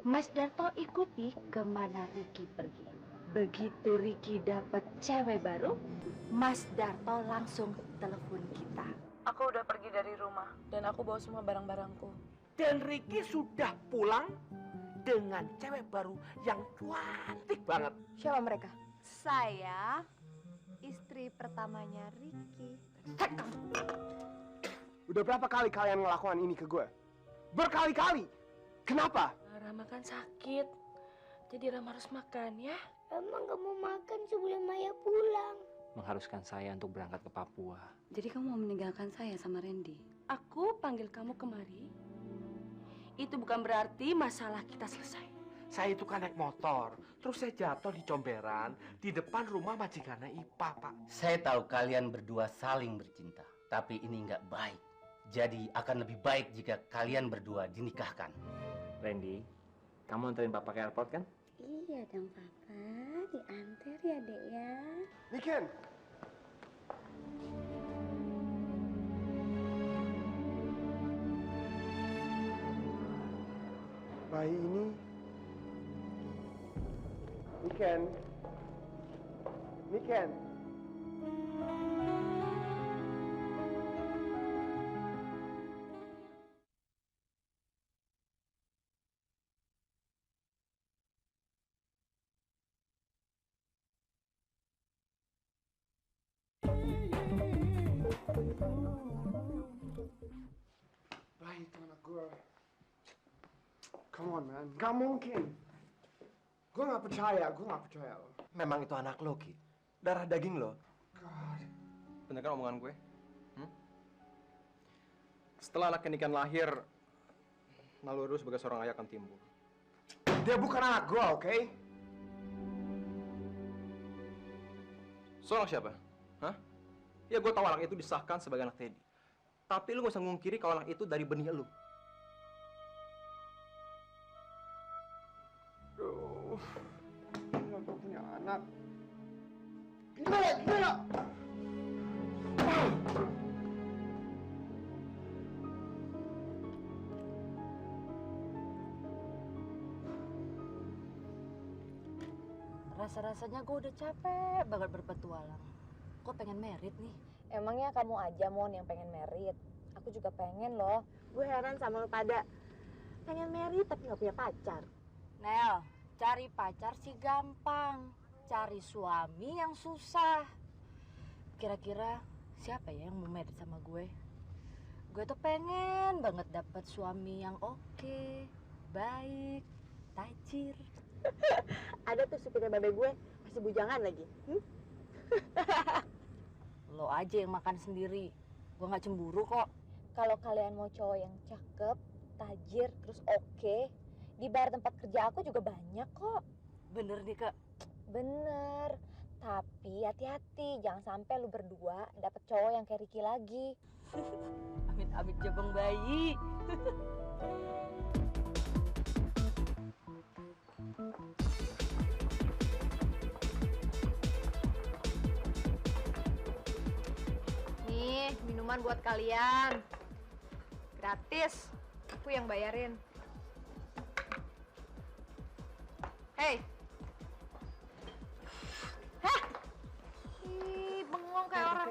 Mas Darto ikuti kemana Ricky pergi. Begitu Ricky dapat cewek baru, Mas Darto langsung telepon kita. Aku udah pergi dari rumah dan aku bawa semua barang-barangku. Dan Ricky sudah pulang dengan cewek baru yang cantik banget. Siapa mereka? Saya, istri pertamanya Ricky. Udah berapa kali kalian ngelakuin ini ke gue? Berkali-kali. Kenapa? Rama kan sakit, jadi Rama harus makan ya. Rama gak mau makan sebelum Maya pulang. Mengharuskan saya untuk berangkat ke Papua. Jadi kamu mau meninggalkan saya sama Randy? Aku panggil kamu kemari. Itu bukan berarti masalah kita selesai. Saya itu kan naik motor, terus saya jatuh di comberan di depan rumah majikannya Ipa, Pak. Saya tahu kalian berdua saling bercinta, tapi ini nggak baik. Jadi akan lebih baik jika kalian berdua dinikahkan. Randy, kamu anterin papa ke airport kan? Iya dong Papa, diantar ya Dek ya. Niken. Bayi ini Niken. Niken. Bayi itu anak gue. Come on, man. Gak mungkin. Gue gak percaya lo. Memang itu anak lo, Ki. Darah daging lo. God. Bener kan omongan gue? Setelah anak Niken lahir, naluri sebagai seorang ayah akan timbul. Dia bukan anak gue, oke? Seorang siapa? Hah? Ya gue tahu anak itu disahkan sebagai anak Teddy. Tapi lu gak usah ngungkiri kalau anak itu dari benih lu. Aduh. Gila, gue punya anak. Gila! Rasa-rasanya gue udah capek banget berpetualang. Kok pengen merit nih? Emangnya kamu aja, Mon, yang pengen merit? Aku juga pengen loh. Gue heran sama lo pada. Pengen merit tapi gak punya pacar. Nel, cari pacar sih gampang. Cari suami yang susah. Kira-kira siapa ya yang mau merit sama gue? Gue tuh pengen banget dapet suami yang oke, baik, tajir. Ada tuh supirnya babe gue, masih bujangan lagi. Lo aja yang makan sendiri. Gue gak cemburu kok. Kalau kalian mau cowok yang cakep, tajir, terus oke, di bar tempat kerja aku juga banyak kok. Bener nih, Kak. Bener. Tapi hati-hati, jangan sampai lu berdua dapet cowok yang kayak Ricky lagi. Amit-amit jabang bayi. Nih, minuman buat kalian. Gratis. Aku yang bayarin. Hei. Hah? Ih, bengong kayak orang.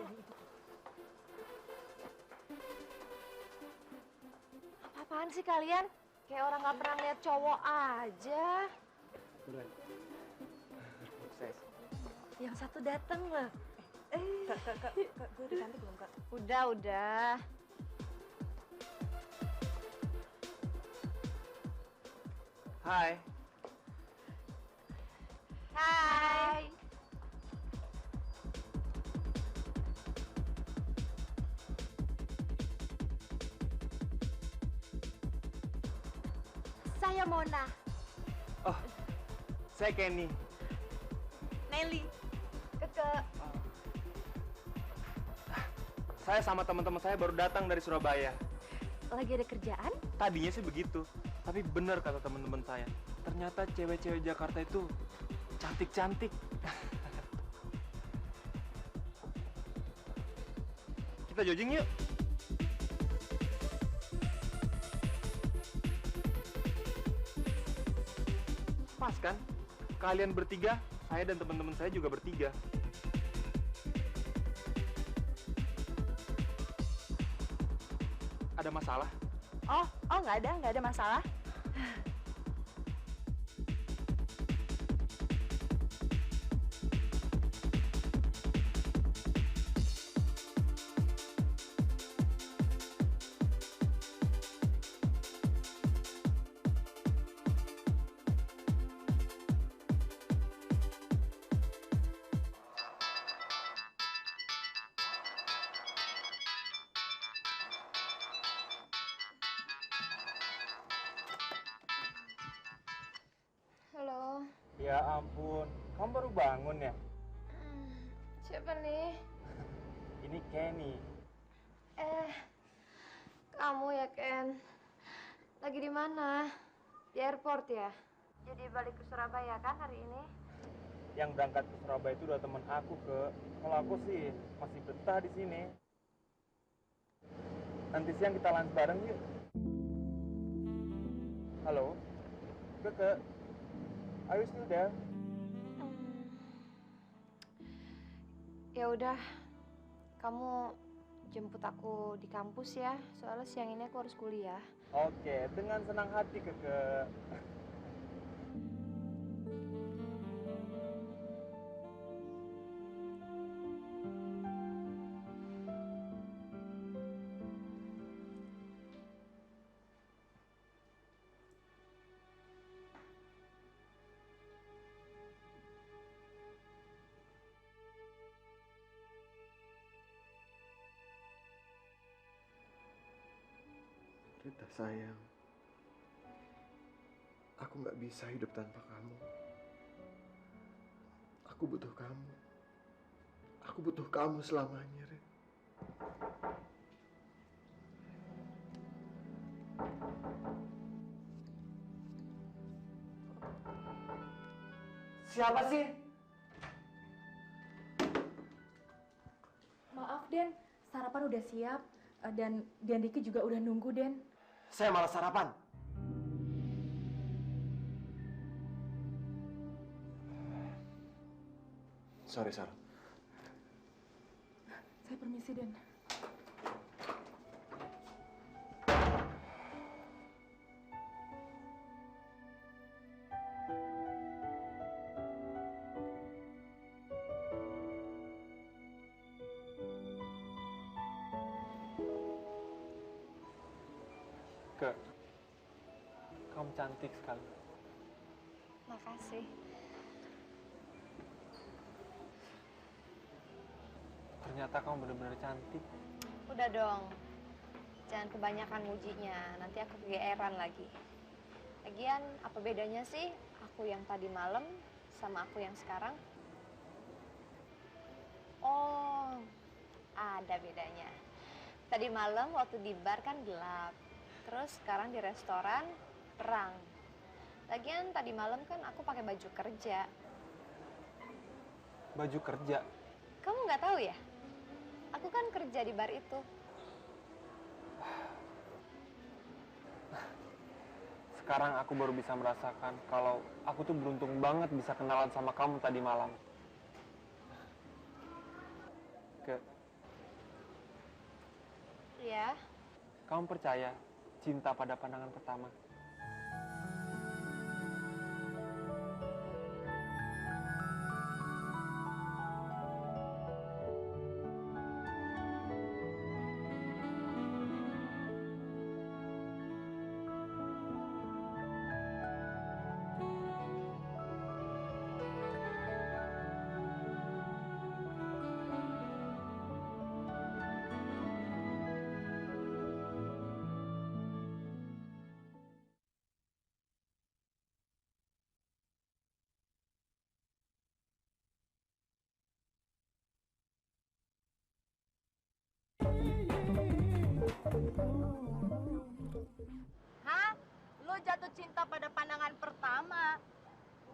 Apa-apaan sih kalian? Kayak orang gak pernah lihat cowok aja. Yang satu datang lah. Kak, gue udah cantik belum, Kak? Udah. Hai. Hai. Saya Mona. Oh, saya Kenny. Nelly. Keke. Saya sama teman-teman saya baru datang dari Surabaya. Lagi ada kerjaan? Tadinya sih begitu, tapi benar kata teman-teman saya. Ternyata cewek-cewek Jakarta itu cantik-cantik. Kita jogging yuk. kan? Kalian bertiga, saya dan teman-teman saya juga bertiga. Ada masalah? Oh, nggak ada masalah. Halo. Ya ampun, kamu baru bangun ya? Siapa nih? Ini Kenny. Kamu ya, Ken. Lagi di mana? Di airport ya? Jadi balik ke Surabaya kan hari ini? Yang berangkat ke Surabaya itu udah temen aku, ke. Kalau aku sih masih betah di sini. Nanti siang kita lunch bareng yuk. Halo, Keke. Are you still there? Ya udah, kamu jemput aku di kampus ya. Soalnya siang ini aku harus kuliah. Oke, dengan senang hati, Keke. Rita sayang, aku nggak bisa hidup tanpa kamu. Aku butuh kamu. Aku butuh kamu selamanya, Rit. Siapa sih? Maaf, Den. Sarapan udah siap. Dan Diki juga udah nunggu, Den. Saya malah sarapan. Sorry, Sarah. Saya permisi, Den. Ke, kamu cantik sekali. Makasih. Ternyata kamu benar-benar cantik. Udah dong. Jangan kebanyakan mujinya, nanti aku kegeeran lagi. Lagian, apa bedanya sih aku yang tadi malam sama aku yang sekarang? Oh, ada bedanya. Tadi malam waktu di bar kan gelap. Terus sekarang di restoran terang. Lagian tadi malam kan aku pakai baju kerja. Baju kerja? Kamu nggak tahu ya? Aku kan kerja di bar itu. Sekarang aku baru bisa merasakan kalau aku tuh beruntung banget bisa kenalan sama kamu tadi malam. Ke, Iya. kamu percaya cinta pada pandangan pertama? Hah? Lo jatuh cinta pada pandangan pertama?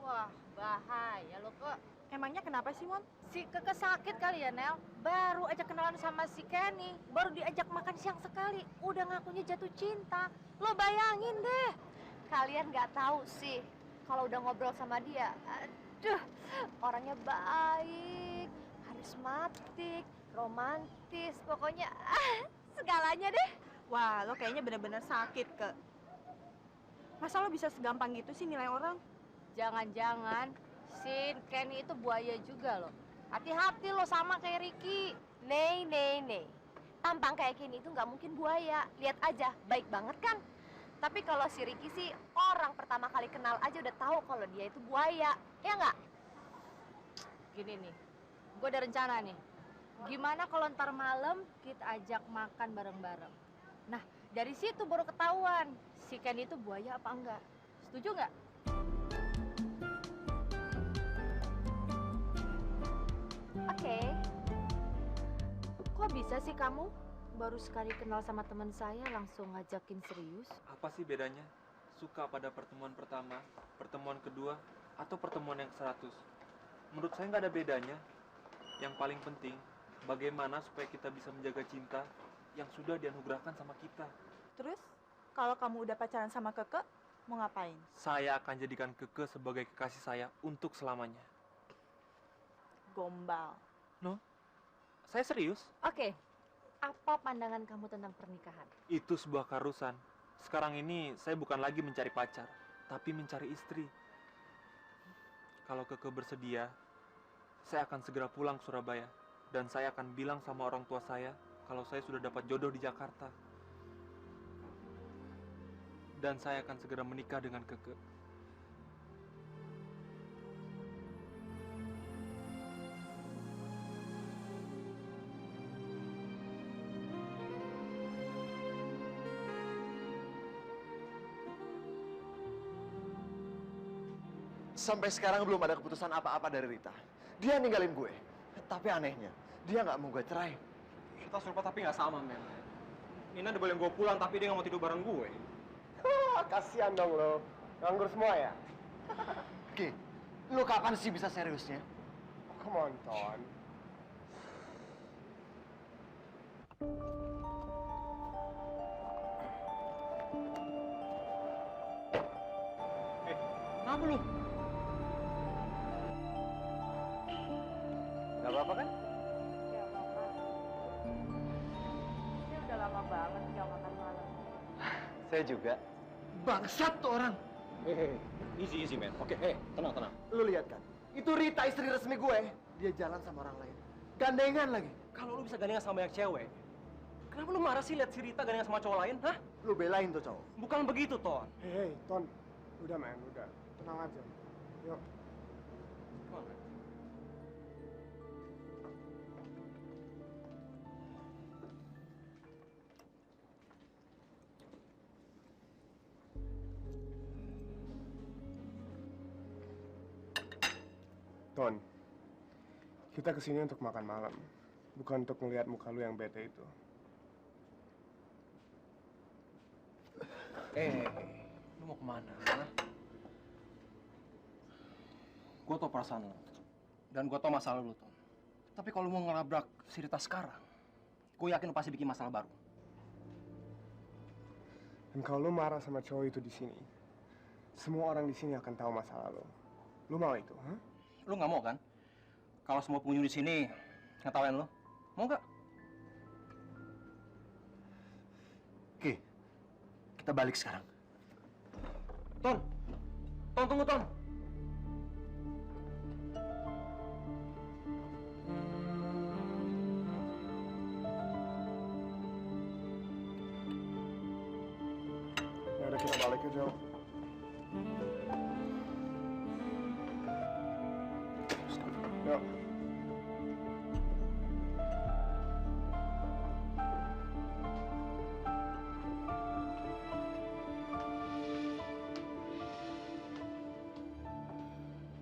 Wah, bahaya lo, Kek. Emangnya kenapa sih, Mon? Si Keke sakit kali ya, Nel? Baru aja kenalan sama si Kenny, baru diajak makan siang sekali, udah ngakunya jatuh cinta. Lo bayangin deh. Kalian nggak tahu sih, kalau udah ngobrol sama dia, aduh, orangnya baik, karismatik, romantis, pokoknya segalanya deh. Wah, lo kayaknya bener-bener sakit, Ke. Masa lo bisa segampang gitu sih nilai orang? Jangan-jangan si Kenny itu buaya juga loh. Hati-hati lo sama kayak Ricky. Nih. Tampang kayak gini itu nggak mungkin buaya. Lihat aja, baik banget kan? Tapi kalau si Ricky sih, orang pertama kali kenal aja udah tahu kalau dia itu buaya. Ya nggak? Gini nih, gue ada rencana nih. Gimana kalau ntar malam kita ajak makan bareng-bareng? Nah, dari situ baru ketahuan si Kenny itu buaya apa enggak. Setuju nggak? Oke. Kok bisa sih kamu baru sekali kenal sama teman saya langsung ngajakin serius? Apa sih bedanya? Suka pada pertemuan pertama, pertemuan kedua, atau pertemuan yang 100? Menurut saya nggak ada bedanya. Yang paling penting, bagaimana supaya kita bisa menjaga cinta yang sudah dianugerahkan sama kita. Terus, kalau kamu udah pacaran sama Keke, mau ngapain? Saya akan jadikan Keke sebagai kekasih saya untuk selamanya. Gombal. No? Saya serius. Oke, apa pandangan kamu tentang pernikahan? Itu sebuah keharusan. Sekarang ini saya bukan lagi mencari pacar, tapi mencari istri. Kalau Keke bersedia, saya akan segera pulang ke Surabaya. Dan saya akan bilang sama orang tua saya kalau saya sudah dapat jodoh di Jakarta. Dan saya akan segera menikah dengan Keke. Sampai sekarang belum ada keputusan apa-apa dari Rita. Dia ninggalin gue. Tapi anehnya, dia nggak mau gue cerai. Kita serupa tapi nggak sama, men. Nina udah bolehin gue pulang, tapi dia nggak mau tidur bareng gue. Kasian dong lo. Nganggur semua ya? Oke, lo kapan sih bisa seriusnya? Come on, Ton. Kenapa lu? Gak apa-apa kan? Ya apa-apa. Saya udah lama banget nggak makan malam. Saya juga. Bangsat tuh orang. Easy, men. Oke, tenang. Lu lihat kan? Itu Rita, istri resmi gue. Dia jalan sama orang lain. Gandengan lagi. Kalau lu bisa gandengan sama yang cewek, kenapa lu marah sih lihat si Rita gandengan sama cowok lain, hah? Lu belain tuh cowok. Bukan begitu, Ton. Hei, Ton. Udah, men. Udah. Tenang aja. Yuk. Ton, kita kesini untuk makan malam, bukan untuk melihat muka lu yang bete itu. Lu mau kemana? Gue tau perasaan lu, dan gue tau masalah lu, Ton. Tapi kalau mau ngelabrak si Rita sekarang, gue yakin lu pasti bikin masalah baru. Dan kalau lu marah sama cowok itu di sini, semua orang di sini akan tahu masalah lu. Lu mau itu, ha? Lu nggak mau kan? Kalau semua pengunjung di sini ngetawain lu, mau nggak? Oke, kita balik sekarang. Ton, tunggu, Ton. Ya udah, kita balik ya, Jo. Yuk.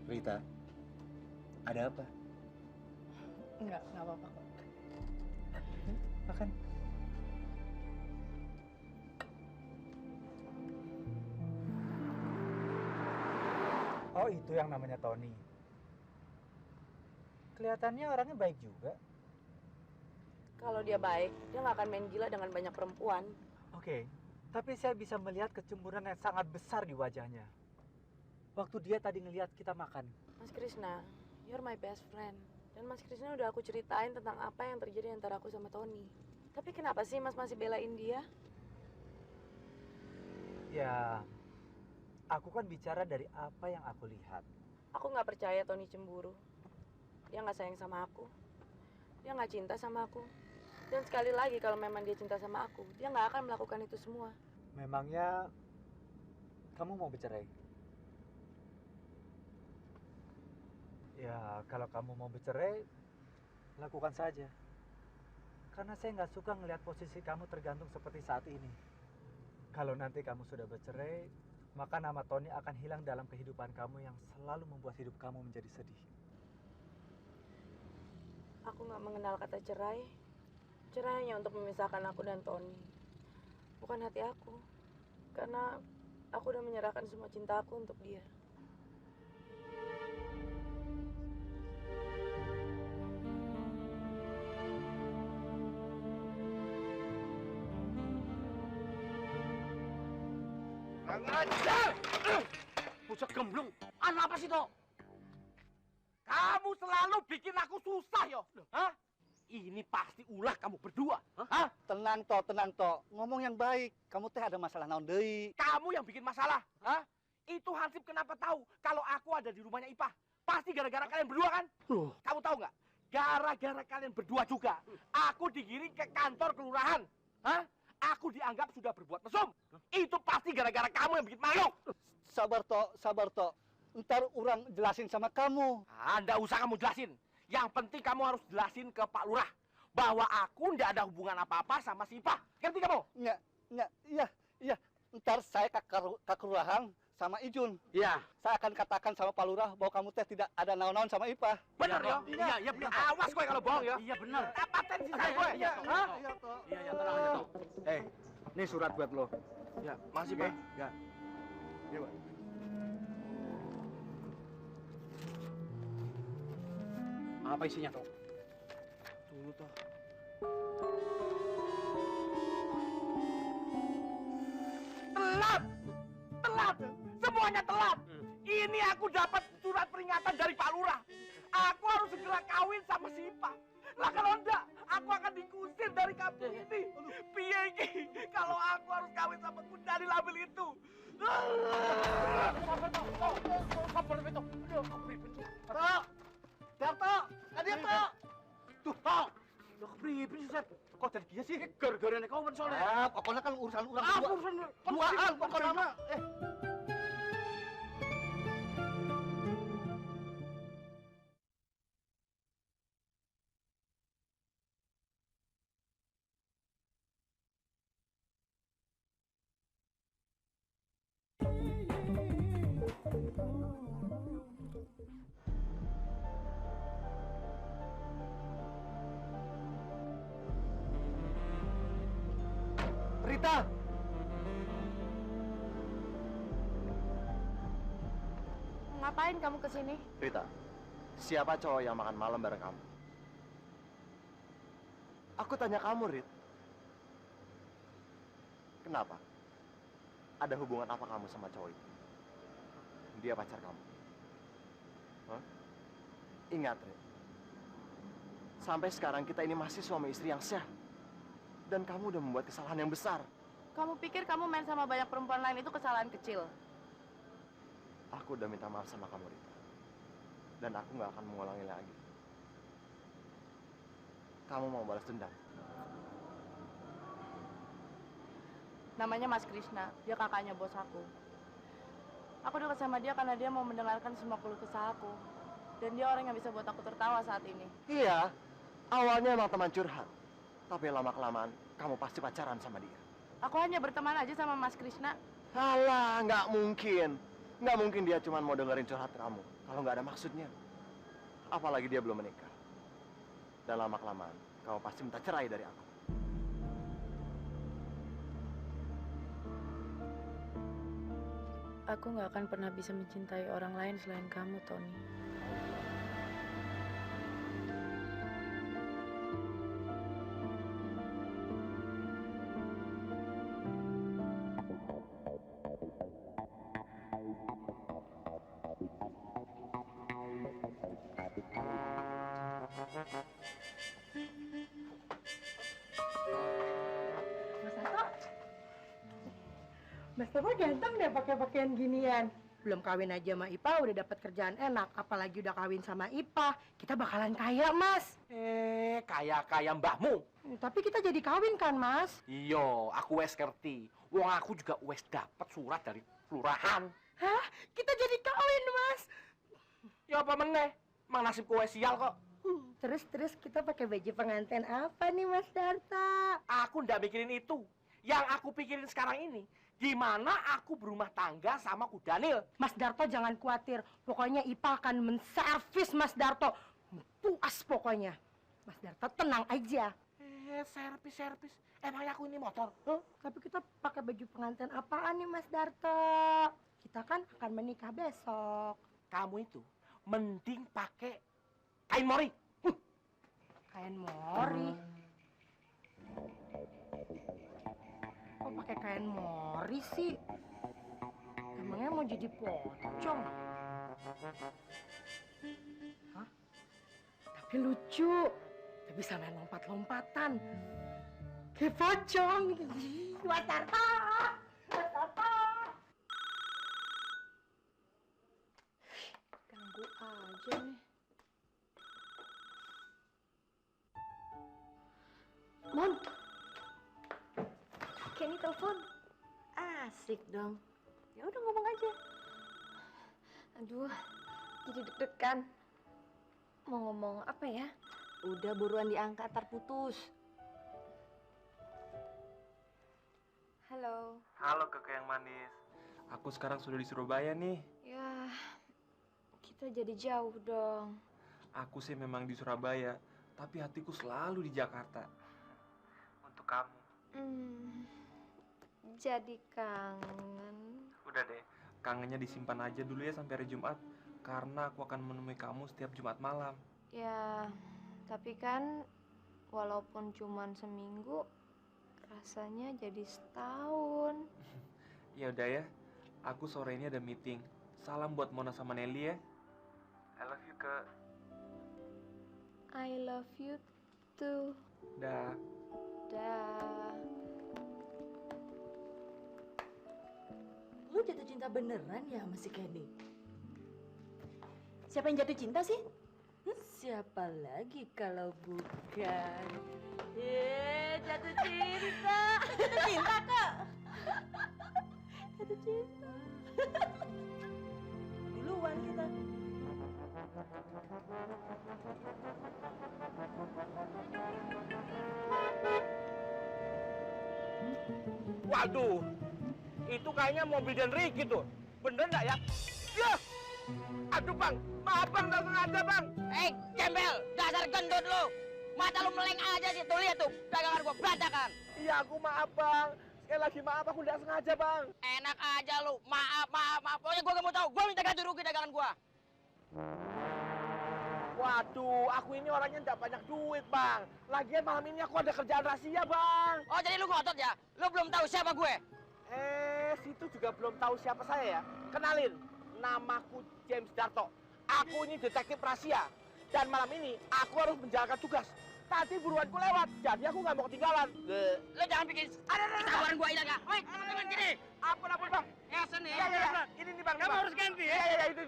Rita, ada apa? Enggak apa-apa kok. Makan. Oh, itu yang namanya Tony. Kelihatannya orangnya baik juga. Kalau dia baik, dia nggak akan main gila dengan banyak perempuan. Oke, tapi saya bisa melihat kecemburuan yang sangat besar di wajahnya. Waktu dia tadi ngelihat kita makan. Mas Krisna, you're my best friend. Dan Mas Krisna udah aku ceritain tentang apa yang terjadi antara aku sama Tony. Tapi kenapa sih Mas masih belain dia? Ya, aku kan bicara dari apa yang aku lihat. Aku nggak percaya Tony cemburu. Dia nggak sayang sama aku. Dia nggak cinta sama aku. Dan sekali lagi kalau memang dia cinta sama aku, dia nggak akan melakukan itu semua. Memangnya kamu mau bercerai? Ya, kalau kamu mau bercerai, lakukan saja. Karena saya nggak suka ngelihat posisi kamu tergantung seperti saat ini. Kalau nanti kamu sudah bercerai, maka nama Tony akan hilang dalam kehidupan kamu yang selalu membuat hidup kamu menjadi sedih. Aku nggak mengenal kata cerai. Cerai hanya untuk memisahkan aku dan Tony. Bukan hati aku. Karena aku udah menyerahkan semua cinta aku untuk dia. Ngajar! Bocah gemblung. Anak apa sih, Tok? Kamu selalu bikin aku susah, yo. Hah? Ini pasti ulah kamu berdua. Hah? Tenang, Tok. Ngomong yang baik. Kamu teh ada masalah naon deui? Kamu yang bikin masalah. Hah? Itu Hansip kenapa tahu kalau aku ada di rumahnya Ipah? Pasti gara-gara kalian berdua kan? Kamu tahu nggak? Gara-gara kalian berdua juga, aku digiring ke kantor kelurahan. Hah? Aku dianggap sudah berbuat mesum. Itu pasti gara-gara kamu yang bikin malu. Sabar, Tok. Ntar orang jelasin sama kamu. Nggak usah kamu jelasin. Yang penting kamu harus jelasin ke Pak Lurah bahwa aku nggak ada hubungan apa-apa sama si Ipah. Ngerti kamu? Iya. Ntar saya ke kelurahan sama Ijun. Iya. Saya akan katakan sama Pak Lurah bahwa kamu teh tidak ada naon-naon sama Ipah. Bener ya? Iya, bener. Awas gue kalau bohong ya. Iya, bener. Dapatin sisa gue. Iya, Hah? Tok. Iya, tenang aja, Tok. Ini surat buat lo. Ya, makasih, Pak. Ya. Iya, Pak. Apa isinya, Tok? Tunggu, Tok. Telat! Semuanya telat! Ini aku dapat surat peringatan dari Pak Lurah. Aku harus segera kawin sama si Ipah. Lah kalau enggak, aku akan dikusir dari kampung ini. Piye iki? Kalau aku harus kawin sama kundari labil itu. Sabar, Tok. Sabar, Tok. Tok! Darto! Hadir, Tok! Tuh, Tok. Udah kepripin sih, Sep? Kok jadi dia sih? Gara-gara nek kawan soalnya. Pokoknya kan urusan orang Ah, berdua. urusan Duaan, pokoknya mah. Rita! Ngapain kamu kesini? Rita, siapa cowok yang makan malam bareng kamu? Aku tanya kamu, Rit. Kenapa? Ada hubungan apa kamu sama cowok itu? Dia pacar kamu. Hah? Ingat, Rit. Sampai sekarang kita ini masih suami istri yang sah. Dan kamu udah membuat kesalahan yang besar. Kamu pikir kamu main sama banyak perempuan lain itu kesalahan kecil? Aku udah minta maaf sama kamu, Rita. Dan aku nggak akan mengulangi lagi. Kamu mau balas dendam? Namanya Mas Krisna, dia kakaknya bos aku. Aku dekat sama dia karena dia mau mendengarkan semua keluh kesah aku. Dan dia orang yang bisa buat aku tertawa saat ini. Iya, awalnya emang teman curhat. Tapi lama-kelamaan, kamu pasti pacaran sama dia. Aku hanya berteman aja sama Mas Krisna. Alah, nggak mungkin. Nggak mungkin dia cuma mau dengerin curhat kamu. Kalau nggak ada maksudnya. Apalagi dia belum menikah. Dan lama-kelamaan, kamu pasti minta cerai dari aku. Aku nggak akan pernah bisa mencintai orang lain selain kamu, Tony. Mas Darto ganteng deh pakai pakaian ginian. Belum kawin aja sama Ipa udah dapat kerjaan enak, apalagi udah kawin sama Ipa. Kita bakalan kaya, Mas. Kaya mbahmu. Tapi kita jadi kawin kan, Mas? Iya, aku wes ngerti. Wong aku juga wes dapet surat dari kelurahan. Hah? Kita jadi kawin, Mas? Ya apa meneh? Mang nasibku wes sial kok. Terus kita pakai baju pengantin apa nih, Mas Darto? Aku ndak mikirin itu. Yang aku pikirin sekarang ini, gimana aku berumah tangga sama Ku Daniel. Mas Darto jangan khawatir. Pokoknya Ipa akan menservis Mas Darto. Puas pokoknya. Mas Darto tenang aja. Servis. Emangnya aku ini motor? Tapi kita pakai baju pengantin apaan nih, Mas Darto? Kita kan akan menikah besok. Kamu itu mending pakai kain mori. Kain mori? Kok pakai kain mori sih? Emangnya mau jadi pocong? Hah? Tapi lucu. Tapi sampai lompat-lompatan. Kayak pocong. Mas Darto! Mas Darto! Ganggu aja nih. Mon, Kenny telepon. asik dong. Ya udah ngomong aja. Aduh, jadi deg-degan. Mau ngomong apa ya? Udah buruan diangkat, terputus. Halo. Halo kakak yang manis. Aku sekarang sudah di Surabaya nih. Ya, kita jadi jauh dong. Aku sih memang di Surabaya, tapi hatiku selalu di Jakarta. Untuk kamu. Jadi kangen. Udah deh, kangennya disimpan aja dulu ya sampai hari Jumat. Karena aku akan menemui kamu setiap Jumat malam. Ya, tapi kan walaupun cuman seminggu, rasanya jadi setahun. Ya udah ya, aku sore ini ada meeting. Salam buat Mona sama Nelly ya. I love you, Kak. I love you too. Dah. Dah. Lu jatuh cinta beneran ya sama si Kenny? Siapa yang jatuh cinta sih? Siapa lagi kalau bukan? Jatuh cinta. Jatuh cinta, Kak. Jatuh cinta. Duluan kita. Waduh, itu kayaknya mobil dan Ricky tuh. Bener nggak ya? Ya! Aduh bang, maaf bang, nggak sengaja bang. Gembel, dasar gendut lu. Mata lu meleng aja sih, tuh lihat tuh, dagangan gua berantakan. Iya, aku maaf bang. Sekali lagi maaf, aku nggak sengaja bang. Enak aja lu, maaf. Pokoknya gua gak mau tahu, gua minta ganti rugi dagangan gua. Waduh, aku ini orangnya nggak banyak duit bang. Lagian malam ini aku ada kerjaan rahasia bang. Oh jadi lu ngotot ya? Lu belum tahu siapa gue? Situ juga belum tahu siapa saya ya. Kenalin, namaku James Darto. Aku ini detektif rahasia. Dan malam ini aku harus menjalankan tugas. Tadi buruanku lewat, jadi aku nggak mau ketinggalan. Lu jangan bikin tawaran gua hilang ya. Woi, teman-teman sini. Ampun bang. Ya sini. Iya. Ini nih bang. Kamu Bang. harus ganti ya. Iya, itu.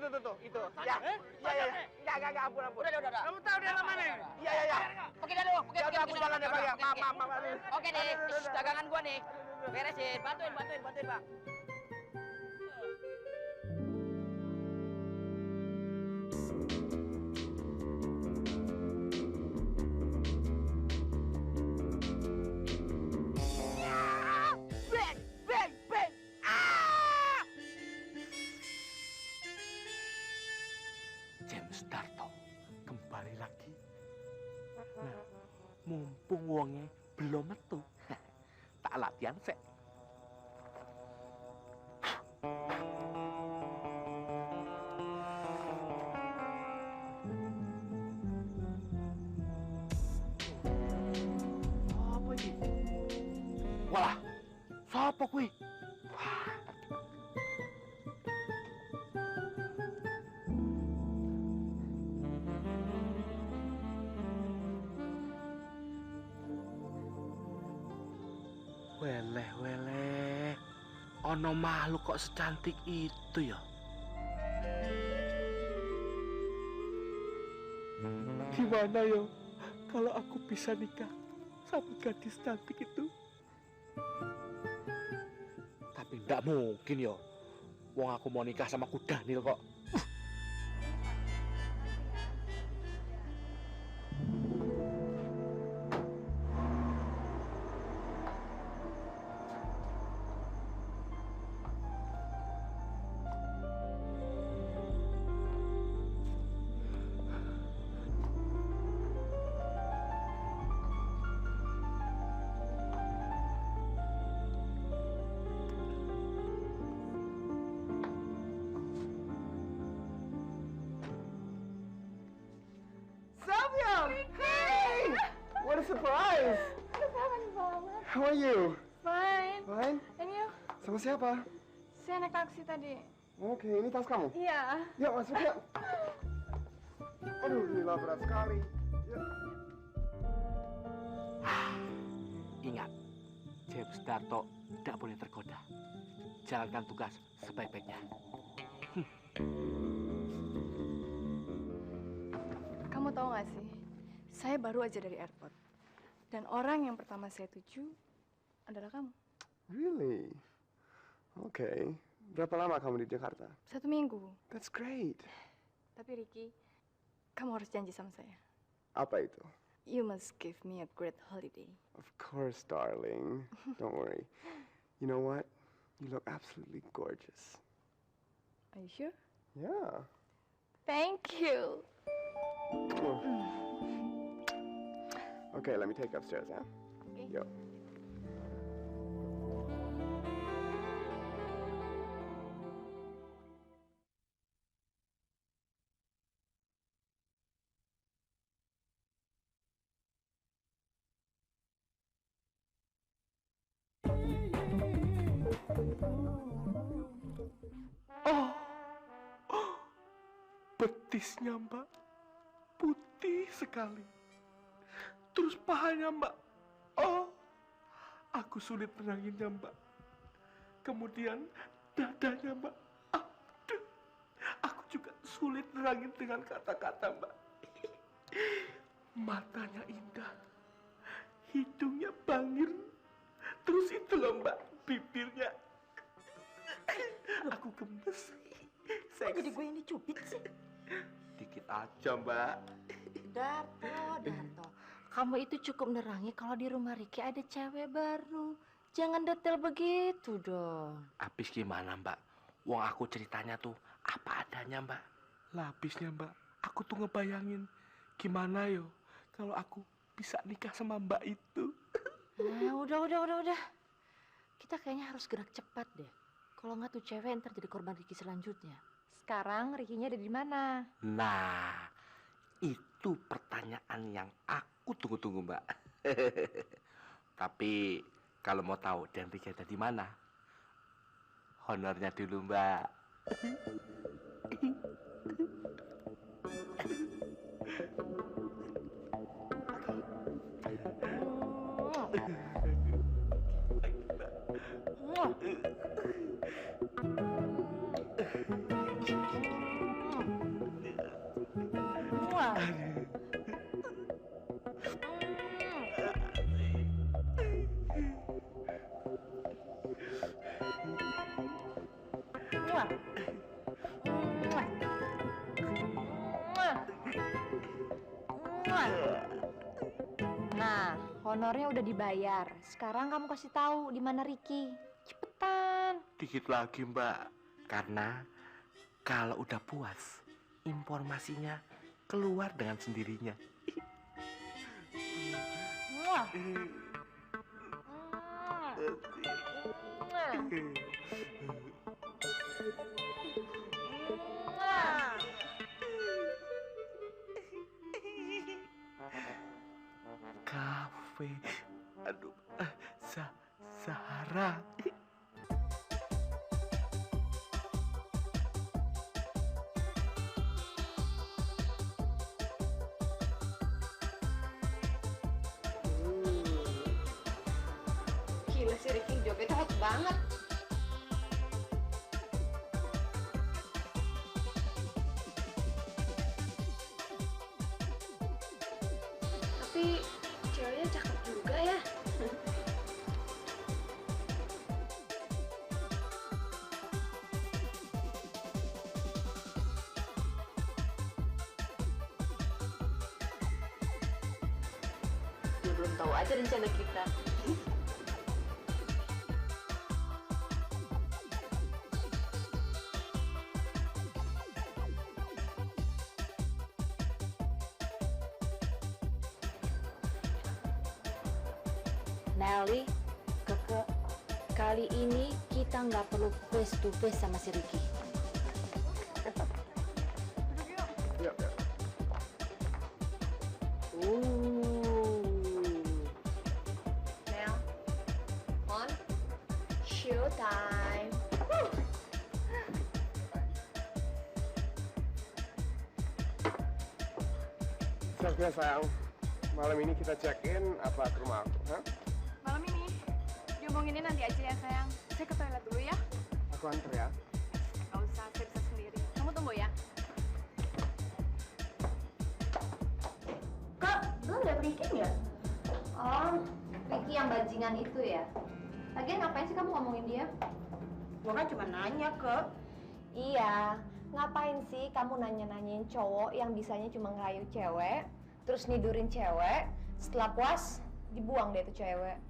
Ya. Iya. Ampun. Udah. Kamu tahu dia mana? Iya. Oke dah lu. Ya udah aku jalan deh bang ya. Maaf. Oke deh, dagangan gua nih. Beresin, bantuin bang. Bang. James Darto kembali lagi. Nah, mumpung wonge belum metu, tak latihan sek. Apa ini? Walah, siapa kuwi? Weleh. Ono makhluk kok secantik itu ya? Gimana yo kalau aku bisa nikah sama gadis cantik itu? Tapi ndak mungkin yo. Wong aku mau nikah sama Ku Daniel kok. Hey! What a surprise! How are you? Fine. Fine? And you? Sama siapa? Saya naik taksi tadi. Oke, ini tas kamu? Iya. Yuk, masuk yuk. Aduh, gila berat sekali. Yuk. Ingat, James Darto tidak boleh tergoda. Jalankan tugas sebaik-baiknya. Kamu tahu nggak sih, saya baru aja dari airport. Dan orang yang pertama saya tuju adalah kamu. Really? Oke. Berapa lama kamu di Jakarta? 1 minggu. That's great. Tapi Ricky, kamu harus janji sama saya. Apa itu? You must give me a great holiday. Of course, darling. Don't worry. You know what? You look absolutely gorgeous. Are you sure? Yeah. Thank you. Okay, let me take you upstairs, yeah? Okay. Yo. Betisnya Mbak putih sekali. Terus pahanya Mbak, aku sulit neranginnya Mbak. Kemudian dadanya Mbak, aduh, aku juga sulit nerangin dengan kata-kata Mbak. Matanya indah, hidungnya bangir, terus itu loh Mbak, bibirnya. Aku gemes. Kok jadi gue yang dicubit sih? Dikit aja Mbak. Darto, kamu itu cukup nerangi kalau di rumah Ricky ada cewek baru. Jangan detail begitu dong. Habis gimana Mbak? Wong aku ceritanya tuh apa adanya Mbak. Labisnya Mbak, aku tuh ngebayangin gimana yo kalau aku bisa nikah sama Mbak itu. Nah, udah. Kita kayaknya harus gerak cepat deh. Kalau nggak tuh cewek ntar jadi korban Ricky selanjutnya. Sekarang Ricky-nya ada di mana? Nah, itu pertanyaan yang aku tunggu-tunggu Mbak. Tapi kalau mau tahu dan Ricky ada di mana, honornya dulu Mbak. Nah, honornya udah dibayar. Sekarang kamu kasih tahu di mana Ricky. Cepetan. Dikit lagi Mbak, karena kalau udah puas, informasinya keluar dengan sendirinya. Kafe, aduh, Zahra. Gila sih Ricky. banget. Tapi ceweknya cakep juga ya. Dia belum tahu aja rencana kita. Nelly, Keke, kali ini kita nggak perlu face to face sama si Ricky. Yuk, yuk. Nel, on, show time. Siap sayang. Malam ini kita check-in apa ke rumah aku? Hah? Malam ini diomonginnya nanti aja ya sayang. Saya ke toilet dulu ya. Aku anter ya. Nggak usah, saya bisa sendiri. Kamu tunggu ya. Kak, lo liat Ricky nggak? Oh, Ricky yang bajingan itu ya? Lagian ngapain sih kamu ngomongin dia? Gua kan cuma nanya, Kak. Iya, ngapain sih kamu nanya-nanyain cowok yang bisanya cuma ngerayu cewek, terus nidurin cewek, setelah puas, dibuang deh tuh cewek.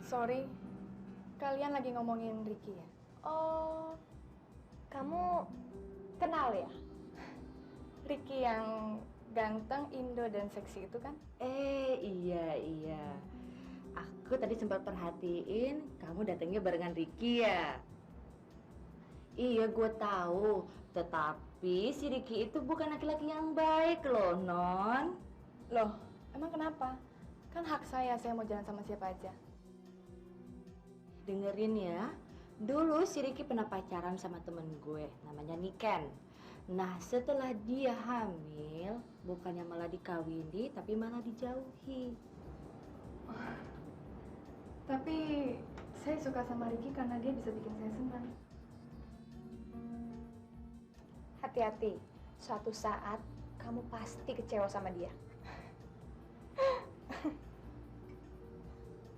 Sorry, kalian lagi ngomongin Ricky ya? Oh, kamu kenal ya? Ricky yang ganteng, Indo, dan seksi itu kan? Iya. Aku tadi sempat perhatiin kamu datangnya barengan Ricky ya. Iya, gue tahu. Tetapi si Ricky itu bukan laki-laki yang baik loh, Non. Loh, emang kenapa? Kan hak saya mau jalan sama siapa aja. Dengerin ya, dulu si Ricky pernah pacaran sama temen gue, namanya Niken. Nah, setelah dia hamil, bukannya malah dikawini, tapi malah dijauhi. Tapi saya suka sama Ricky karena dia bisa bikin saya senang. Hati-hati, suatu saat kamu pasti kecewa sama dia.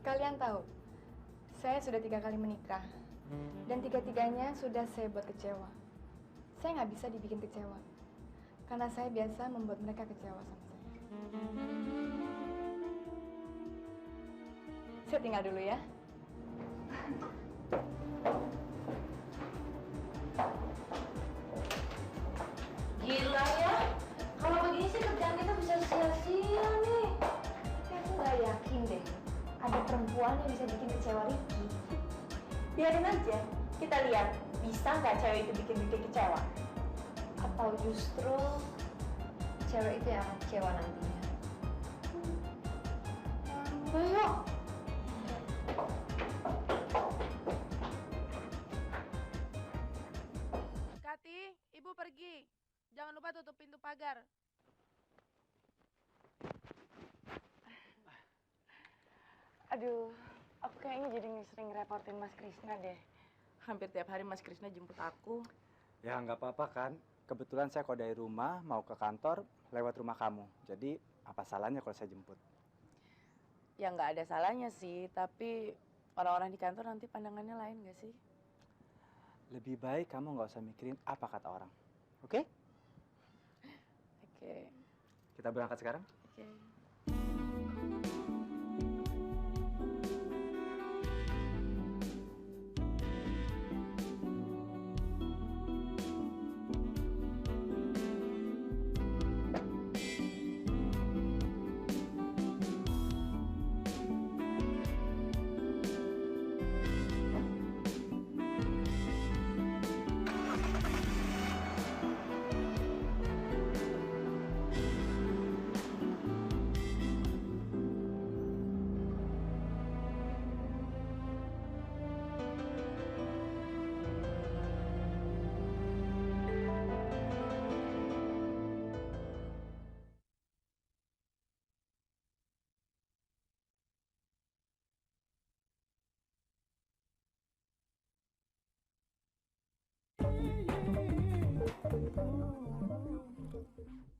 Kalian tahu, saya sudah 3 kali menikah. Dan 3-tiganya sudah saya buat kecewa. Saya nggak bisa dibikin kecewa. Karena saya biasa membuat mereka kecewa sama saya. Saya tinggal dulu ya. Gila ya, kalau begini sih kerjaan kita bisa sia-sia nih. Tapi aku nggak yakin deh, ada perempuan yang bisa bikin kecewa Ricky. Biarin aja, kita lihat bisa nggak cewek itu bikin Ricky kecewa. Atau justru cewek itu yang akan kecewa nantinya. Ayo. Kati, ibu pergi. Jangan lupa tutup pintu pagar. Aduh, aku kayaknya jadi sering ngerepotin Mas Krisna deh. Hampir tiap hari Mas Krisna jemput aku. Ya nggak apa-apa kan. Kebetulan saya kalau dari rumah mau ke kantor lewat rumah kamu. Jadi apa salahnya kalau saya jemput? Ya nggak ada salahnya sih, tapi orang-orang di kantor nanti pandangannya lain nggak sih? Lebih baik kamu nggak usah mikirin apa kata orang. Oke? Oke. Kita berangkat sekarang? Oke.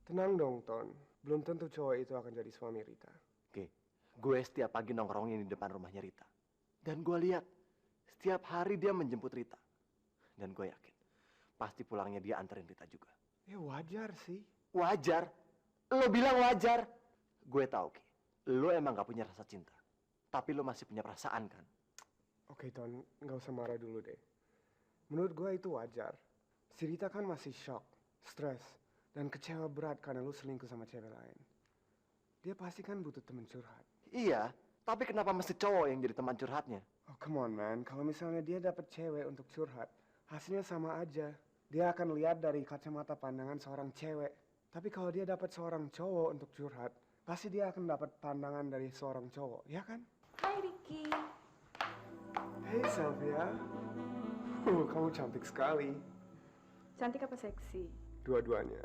Tenang dong, Ton. Belum tentu cowok itu akan jadi suami Rita. Oke, gue setiap pagi nongkrongin di depan rumahnya Rita. Dan gue lihat, setiap hari dia menjemput Rita. Dan gue yakin, pasti pulangnya dia anterin Rita juga. Ya wajar sih. Wajar? Lo bilang wajar? Gue tahu, Ki. Lo emang gak punya rasa cinta. Tapi lo masih punya perasaan, kan? Oke, Ton. Nggak usah marah dulu deh. Menurut gue itu wajar. Si Rita kan masih shock, stres, dan kecewa berat karena lu selingkuh sama cewek lain. Dia pasti kan butuh teman curhat. Iya, tapi kenapa mesti cowok yang jadi teman curhatnya? Oh, come on, man. Kalau misalnya dia dapat cewek untuk curhat, hasilnya sama aja. Dia akan lihat dari kacamata pandangan seorang cewek. Tapi kalau dia dapat seorang cowok untuk curhat, pasti dia akan dapat pandangan dari seorang cowok, ya kan? Hai Ricky. Hey Sylvia. Kamu cantik sekali. Cantik apa seksi? Dua-duanya.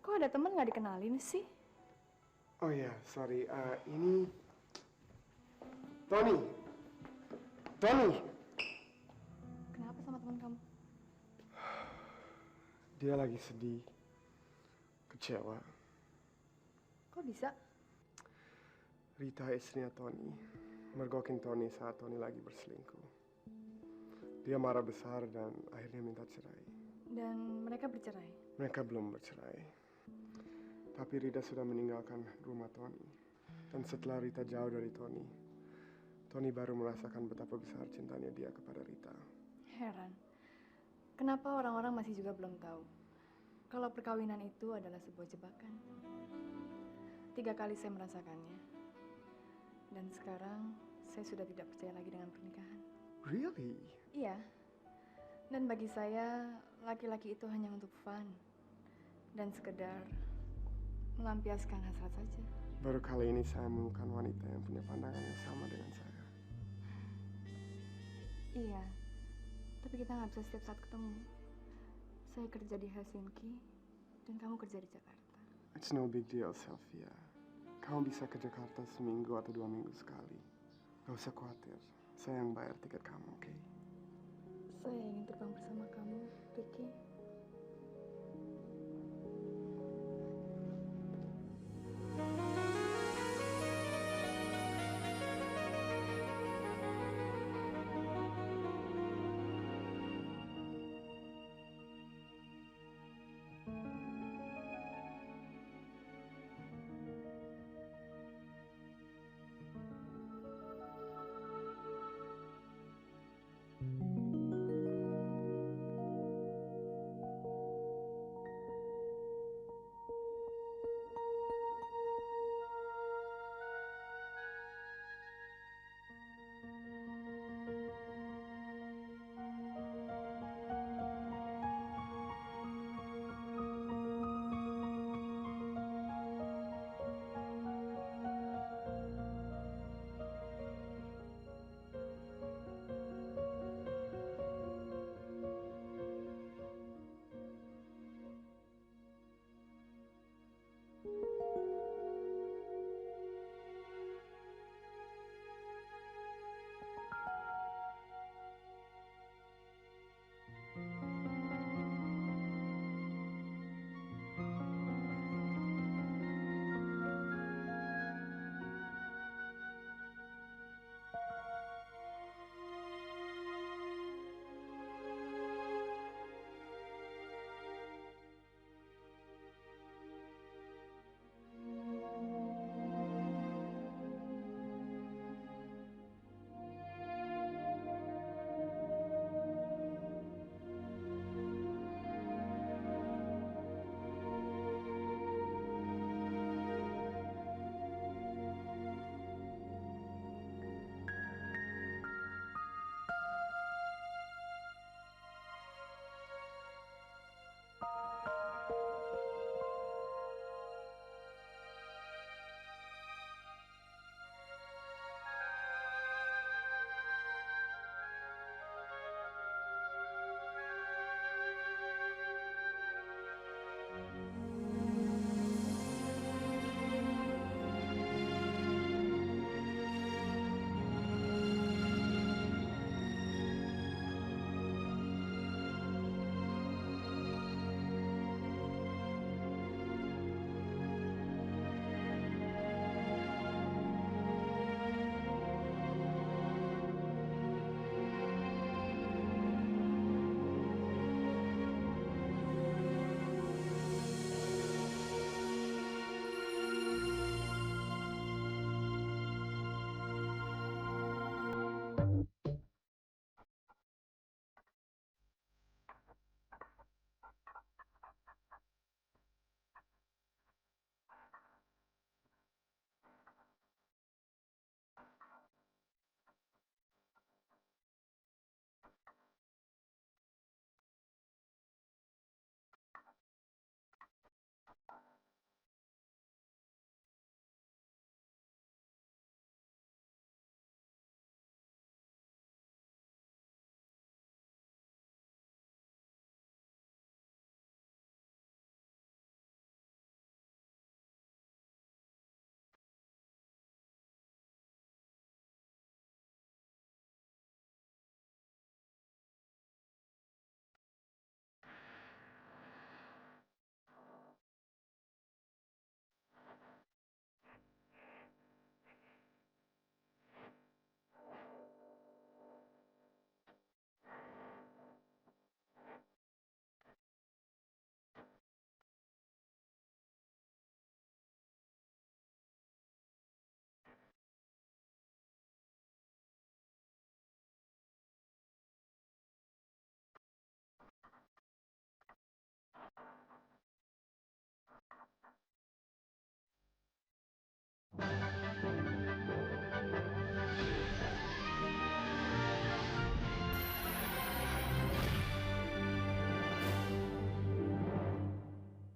Kok ada teman nggak dikenalin sih? Oh iya, sorry. Ini Tony. Tony. Kenapa sama teman kamu? Dia lagi sedih, kecewa. Kok bisa? Rita istrinya Tony mergokin Tony saat Tony lagi berselingkuh. Dia marah besar dan akhirnya minta cerai. Dan mereka bercerai? Mereka belum bercerai. Tapi Rita sudah meninggalkan rumah Tony. Dan setelah Rita jauh dari Tony, Tony baru merasakan betapa besar cintanya dia kepada Rita. Heran. Kenapa orang-orang masih juga belum tahu kalau perkawinan itu adalah sebuah jebakan. 3 kali saya merasakannya. Dan sekarang saya sudah tidak percaya lagi dengan pernikahan. Really? Iya. Dan bagi saya, laki-laki itu hanya untuk fun. Dan sekedar melampiaskan hasrat saja. Baru kali ini saya menemukan wanita yang punya pandangan yang sama dengan saya. Iya. Tapi kita nggak bisa setiap saat ketemu. Saya kerja di Helsinki, dan kamu kerja di Jakarta. It's no big deal, Sylvia. Kamu bisa ke Jakarta seminggu atau 2 minggu sekali. Gak usah khawatir. Saya yang bayar tiket kamu, oke? Saya ingin terbang bersama kamu, Ricky.